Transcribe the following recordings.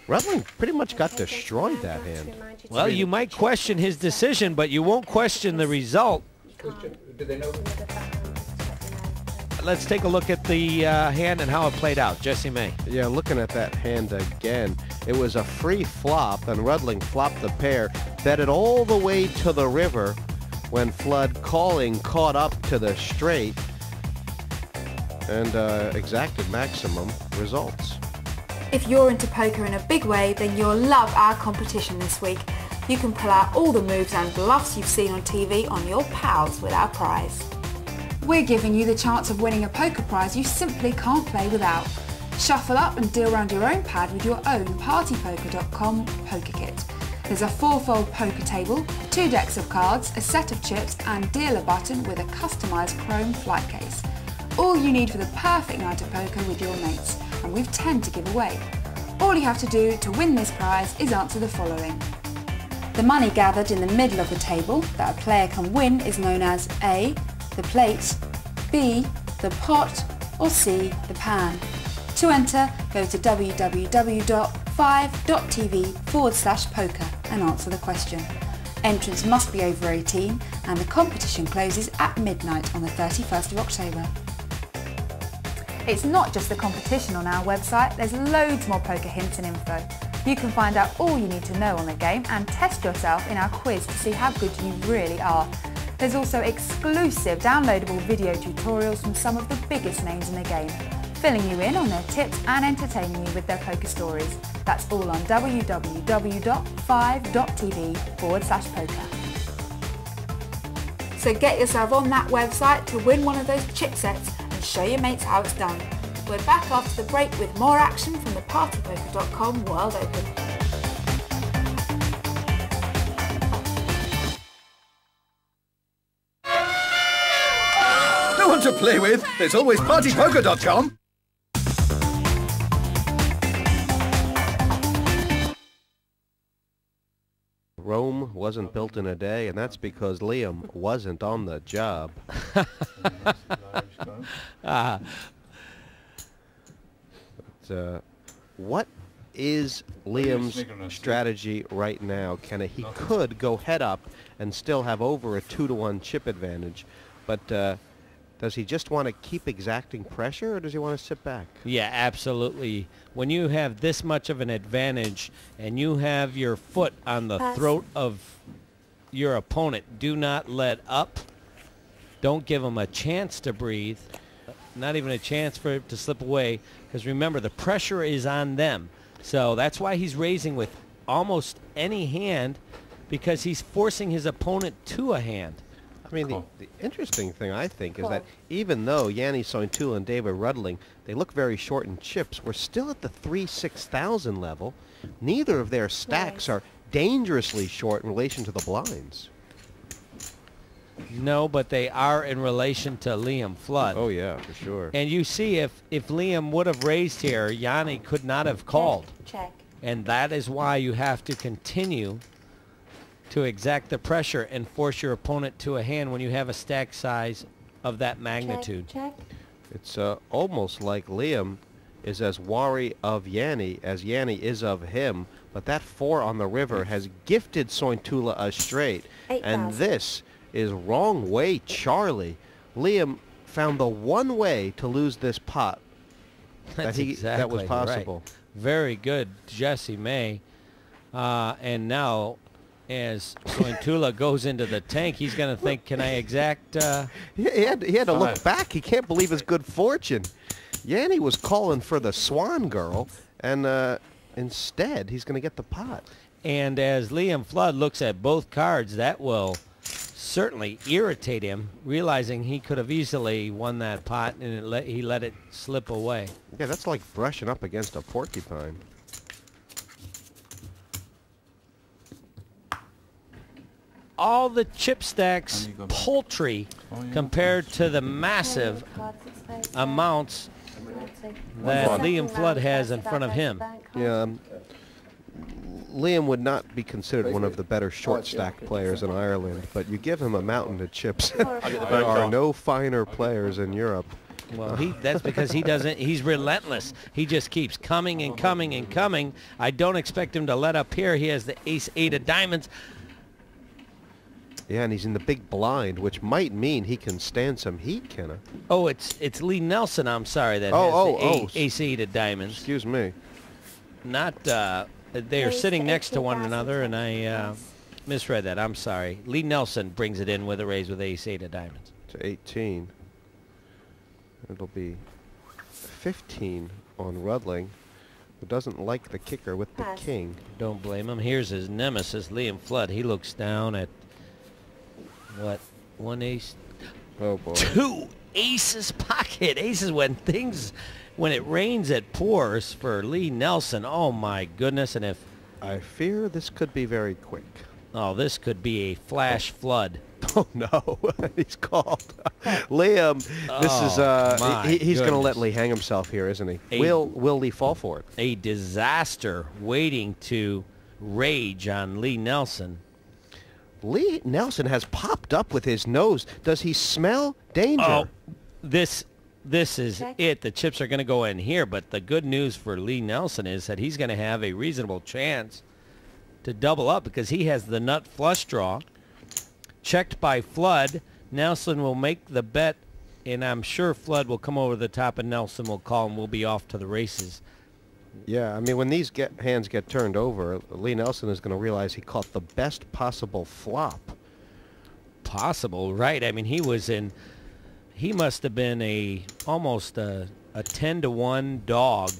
Rudling pretty much got destroyed that hand. Well, you might question his decision, but you won't question the result. Do they know? Let's take a look at the hand and how it played out. Jesse May. Yeah, looking at that hand again, it was a free flop, and Rudling flopped the pair, bet it all the way to the river when Flood calling caught up to the straight and exacted maximum results. If you're into poker in a big way, then you'll love our competition this week. You can pull out all the moves and bluffs you've seen on TV on your pals with our prize. We're giving you the chance of winning a poker prize you simply can't play without. Shuffle up and deal round your own pad with your own partypoker.com poker kit. There's a 4-fold poker table, 2 decks of cards, a set of chips and dealer button with a customised chrome flight case. All you need for the perfect night of poker with your mates, and we've 10 to give away. All you have to do to win this prize is answer the following. The money gathered in the middle of the table that a player can win is known as A, the plate, B, the pot, or C, the pan. To enter, go to www.5.tv/poker and answer the question. Entrants must be over 18 and the competition closes at midnight on the 31st of October. It's not just the competition on our website, there's loads more poker hints and info. You can find out all you need to know on the game and test yourself in our quiz to see how good you really are. There's also exclusive downloadable video tutorials from some of the biggest names in the game, filling you in on their tips and entertaining you with their poker stories. That's all on www.5.tv/poker. So get yourself on that website to win one of those chipsets and show your mates how it's done. We're back after the break with more action from the partypoker.com World Open. No one to play with. There's always partypoker.com. Rome wasn't built in a day, and that's because Liam wasn't on the job. What is Liam's strategy right now? He could go head up and still have over a 2-to-1 chip advantage, but does he just want to keep exacting pressure, or does he want to sit back? Yeah, absolutely. When you have this much of an advantage and you have your foot on the throat of your opponent, do not let up. Don't give him a chance to breathe, not even a chance for it to slip away, because remember, the pressure is on them. So that's why he's raising with almost any hand, because he's forcing his opponent to a hand. I mean, the interesting thing, I think, is that even though Yanni Sointula and David Rudling, they look very short in chips, we're still at the 3-6,000 level. Neither of their stacks are dangerously short in relation to the blinds. No, but they are in relation to Liam Flood. Oh, yeah, for sure. And you see, if Liam would have raised here, Yanni could not have called. Check. And that is why you have to continue to exact the pressure and force your opponent to a hand when you have a stack size of that magnitude. Check. It's almost like Liam is as wary of Yanni as Yanni is of him, but that 4 on the river has gifted Sointula a straight. And this is wrong way Charlie. Liam found the one way to lose this pot that was possible. Right. Very good, Jesse May. And now, as Sointula goes into the tank, he's going to think, can I exact... He had to look back. He can't believe his good fortune. Yanni was calling for the Swan Girl, and instead he's going to get the pot. And as Liam Flood looks at both cards, that will certainly irritate him, realizing he could have easily won that pot, and he let it slip away. Yeah, that's like brushing up against a porcupine. All the chip stacks paltry compared to the massive amounts that Liam Flood has in front of him. Yeah, Liam would not be considered one of the better short stack players in Ireland, but you give him a mountain of chips. There are no finer players in Europe. Well, that's because he doesn't, he's relentless. He just keeps coming and coming and coming. I don't expect him to let up here. He has the ace-8 of diamonds. Yeah, and he's in the big blind, which might mean he can stand some heat, Kenna. Oh, it's Lee Nelson, I'm sorry, that has the ace-8 of diamonds. Excuse me. Not, they are sitting next to one another, and I misread that. I'm sorry. Lee Nelson brings it in with a raise with ace-8 of diamonds. To 18. It'll be 15 on Rudling, who doesn't like the kicker with the king. Don't blame him. Here's his nemesis, Liam Flood. He looks down at, what, one ace? Oh, boy. Two aces pocket. Aces when it rains, it pours for Lee Nelson. Oh, my goodness. And if... I fear this could be very quick. Oh, this could be a flash flood. Oh, no. He's called. Liam, he's going to let Lee hang himself here, isn't he? Will Lee fall for it? A disaster waiting to rage on Lee Nelson. Lee Nelson has popped up with his nose. Does he smell danger? Oh, this is it. The chips are going to go in here, but the good news for Lee Nelson is that he's going to have a reasonable chance to double up because he has the nut flush draw. Checked by Flood. Nelson will make the bet, and I'm sure Flood will come over the top, and Nelson will call, and we'll be off to the races. Yeah, I mean, when these hands get turned over, Lee Nelson is going to realize he caught the best possible flop. Possible, right? I mean, he must have been almost a 10-to-1 dog.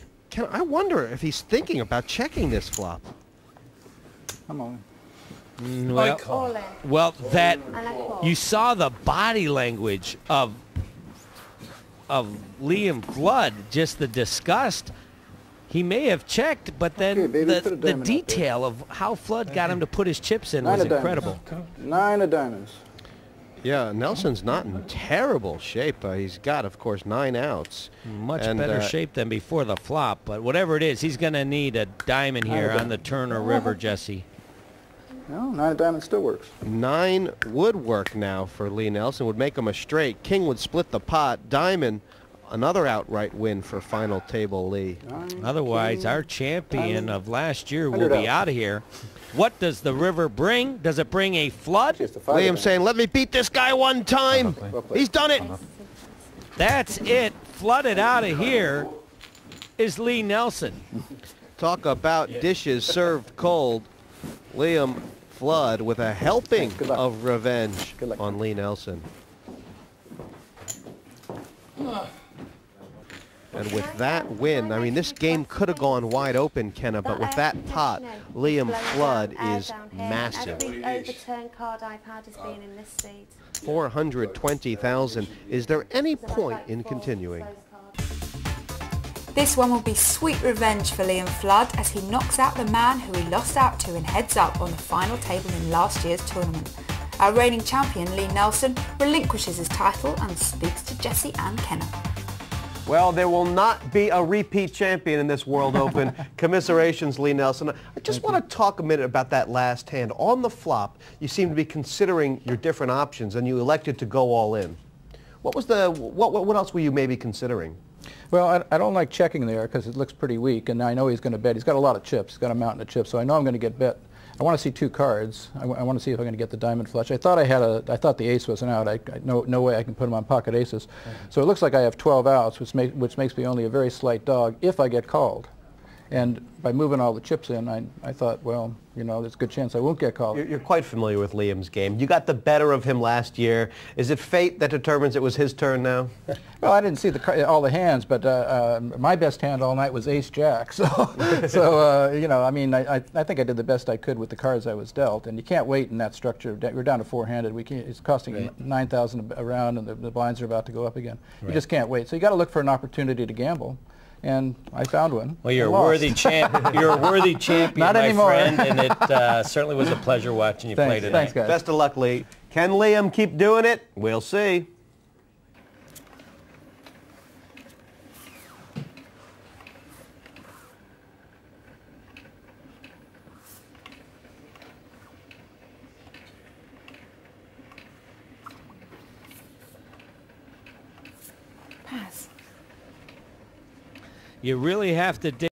I wonder if he's thinking about checking this flop. Come on. Well, you saw the body language of Liam Flood, just the disgust. He may have checked, but then the detail of how Flood got him to put his chips in was incredible. 9 of diamonds. Yeah, Nelson's not in terrible shape. He's got, of course, 9 outs. Much better shape than before the flop, but whatever it is, he's going to need a diamond here on the Turner River, Jesse. No, 9 of diamonds still works. 9 would work now for Lee Nelson. Would make him a straight. King would split the pot. Diamond, another outright win for final table Lee. Otherwise, our champion of last year will be out of here. What does the river bring? Does it bring a flood? Liam saying, let me beat this guy one time. He's done it. That's it. Flooded out of here is Lee Nelson. Talk about dishes served cold. Liam Flood with a helping of revenge on Lee Nelson. And with that win, I mean, this game could have gone wide open, Kenna, but with that pot, Liam Flood is massive. Every overturned card I've had has been in this seat. 420,000. Is there any point in continuing? This one will be sweet revenge for Liam Flood as he knocks out the man who he lost out to in heads-up on the final table in last year's tournament. Our reigning champion, Lee Nelson, relinquishes his title and speaks to Jesse and Kenna. Well, there will not be a repeat champion in this World Open. Commiserations, Lee Nelson. I just want to talk a minute about that last hand. On the flop, you seem to be considering your different options, and you elected to go all in. What was what else were you maybe considering? Well, I don't like checking there because it looks pretty weak, and I know he's going to bet. He's got a lot of chips. He's got a mountain of chips, so I know I'm going to get bet. I want to see 2 cards. I want to see if I'm going to get the diamond flush. I thought the ace was an out. No way I can put him on pocket aces. So it looks like I have 12 outs, which makes me only a very slight dog if I get called. And by moving all the chips in, I thought, well, you know, there's a good chance I won't get called. You're quite familiar with Liam's game. You got the better of him last year. Is it fate that determines it was his turn now? Well, I didn't see all the hands, but my best hand all night was ace-jack. So, you know, I mean, I think I did the best I could with the cards I was dealt. And you can't wait in that structure. We're down to 4-handed. It's costing 9,000 a round, and the blinds are about to go up again. You just can't wait. So you got to look for an opportunity to gamble. And I found one. Well, you're a worthy champion. You're a worthy champion, Not anymore. friend, and it certainly was a pleasure watching you play today. Thanks, guys. Best of luck, Lee. Can Liam keep doing it? We'll see. Pass. You really have to dig.